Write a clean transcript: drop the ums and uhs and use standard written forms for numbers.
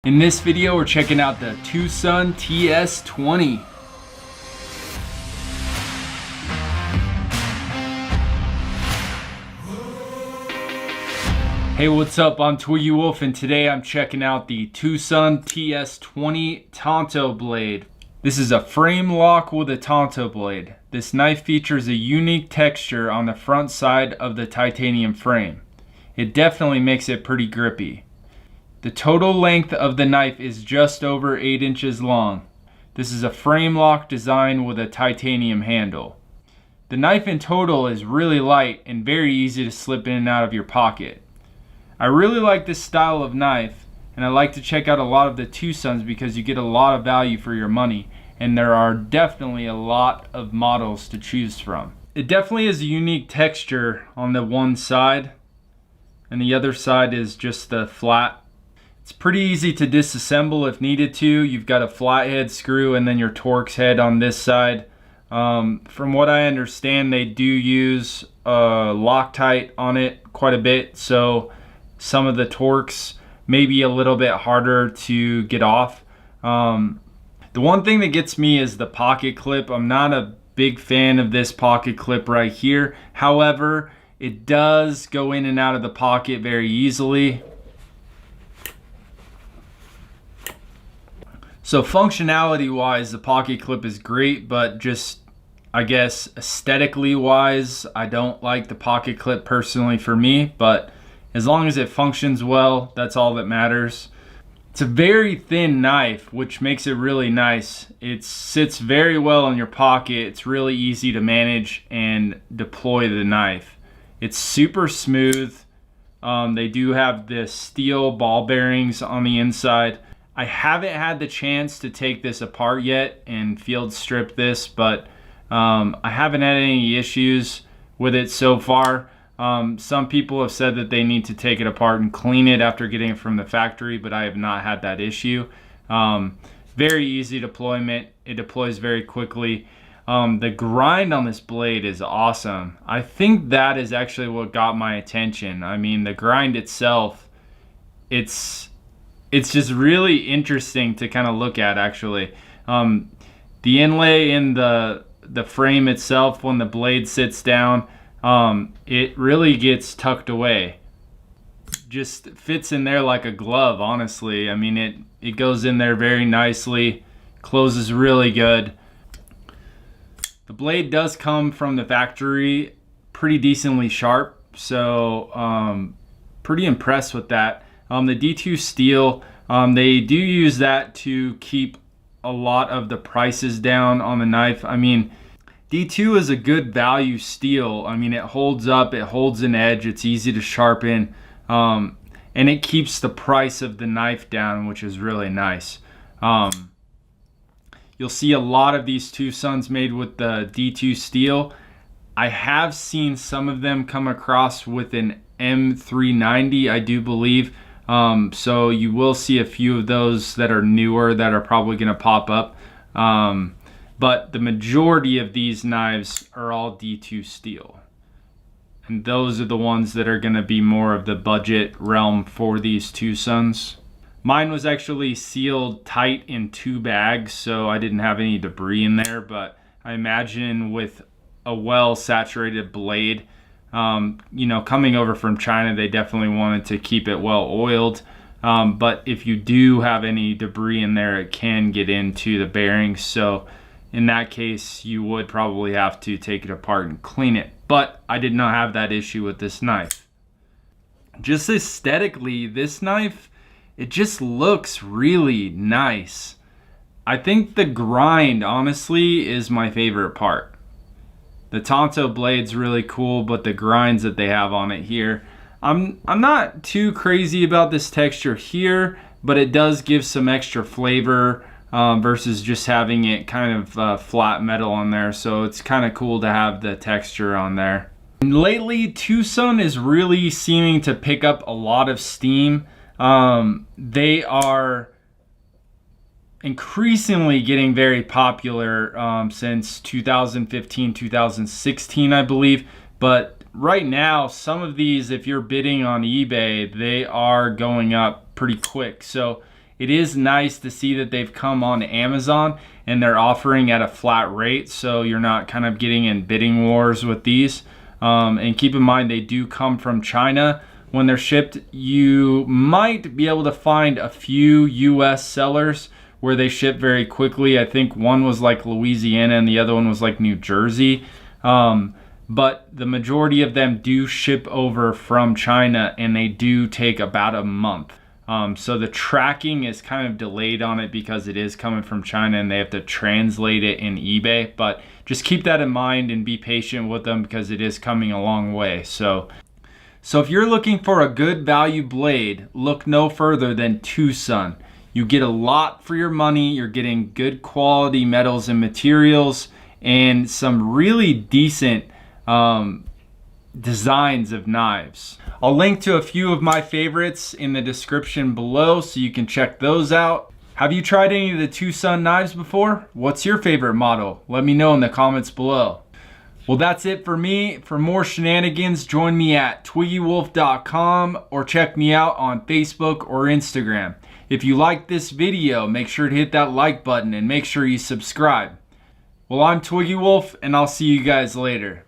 In this video, we're checking out the TwoSun TS20. Hey, what's up? I'm Twiggy Wolf, and today I'm checking out the TwoSun TS20 Tanto blade. This is a frame lock with a Tanto blade. This knife features a unique texture on the front side of the titanium frame. It definitely makes it pretty grippy. The total length of the knife is just over 8 inches long. This is a frame lock design with a titanium handle. The knife in total is really light and very easy to slip in and out of your pocket. I really like this style of knife, and I like to check out a lot of the TwoSuns because you get a lot of value for your money, and there are definitely a lot of models to choose from. It definitely is a unique texture on the one side, and the other side is just the flat. It's pretty easy to disassemble if needed to. You've got a flathead screw and then your Torx head on this side. From what I understand, they do use Loctite on it quite a bit, so some of the Torx may be a little bit harder to get off. The one thing that gets me is the pocket clip. I'm not a big fan of this pocket clip right here. However, it does go in and out of the pocket very easily. So functionality wise, the pocket clip is great, but just, I guess, aesthetically wise, I don't like the pocket clip personally for me, but as long as it functions well, that's all that matters. It's a very thin knife, which makes it really nice. It sits very well in your pocket. It's really easy to manage and deploy the knife. It's super smooth. They do have the steel ball bearings on the inside. I haven't had the chance to take this apart yet and field strip this, but I haven't had any issues with it so far. Some people have said that they need to take it apart and clean it after getting it from the factory, but I have not had that issue. Very easy deployment. It deploys very quickly. The grind on this blade is awesome. I think that is actually what got my attention. I mean, the grind itself, it's just really interesting to kind of look at, actually. The inlay in the frame itself, when the blade sits down, it really gets tucked away. Just fits in there like a glove, honestly. I mean, it goes in there very nicely, closes really good. The blade does come from the factory pretty decently sharp, so pretty impressed with that. The D2 steel, they do use that to keep a lot of the prices down on the knife. I mean, D2 is a good value steel. I mean, it holds up, it holds an edge, it's easy to sharpen, and it keeps the price of the knife down, which is really nice. You'll see a lot of these TwoSuns made with the D2 steel. I have seen some of them come across with an M390, I do believe. So you will see a few of those that are newer that are probably going to pop up. But the majority of these knives are all D2 steel. And those are the ones that are going to be more of the budget realm for these TwoSuns. Mine was actually sealed tight in 2 bags, so I didn't have any debris in there. But I imagine with a well-saturated blade, you know, coming over from China, they definitely wanted to keep it well oiled. But if you do have any debris in there, it can get into the bearings. So in that case, you would probably have to take it apart and clean it. But I did not have that issue with this knife. Just aesthetically, this knife, it just looks really nice. I think the grind, honestly, is my favorite part. The Tanto blade's really cool, but the grinds that they have on it here, I'm not too crazy about this texture here, but it does give some extra flavor versus just having it kind of flat metal on there. So it's kind of cool to have the texture on there. And lately, TwoSun is really seeming to pick up a lot of steam. They are increasingly getting very popular since 2015, 2016, I believe. But right now, some of these, if you're bidding on eBay, they are going up pretty quick. So it is nice to see that they've come on Amazon and they're offering at a flat rate, so you're not kind of getting in bidding wars with these. And keep in mind, they do come from China. When they're shipped, you might be able to find a few US sellers where they ship very quickly. I think one was like Louisiana and the other one was like New Jersey. But the majority of them do ship over from China, and they do take about a month. So the tracking is kind of delayed on it because it is coming from China and they have to translate it in eBay. But just keep that in mind and be patient with them because it is coming a long way. So if you're looking for a good value blade, look no further than TwoSun. You get a lot for your money. You're getting good quality metals and materials and some really decent designs of knives. I'll link to a few of my favorites in the description below so you can check those out. Have you tried any of the TwoSun knives before? What's your favorite model? Let me know in the comments below. Well, that's it for me. For more shenanigans, join me at twiggywolf.com or check me out on Facebook or Instagram. If you liked this video, make sure to hit that like button and make sure you subscribe. Well, I'm Twiggy Wolf, and I'll see you guys later.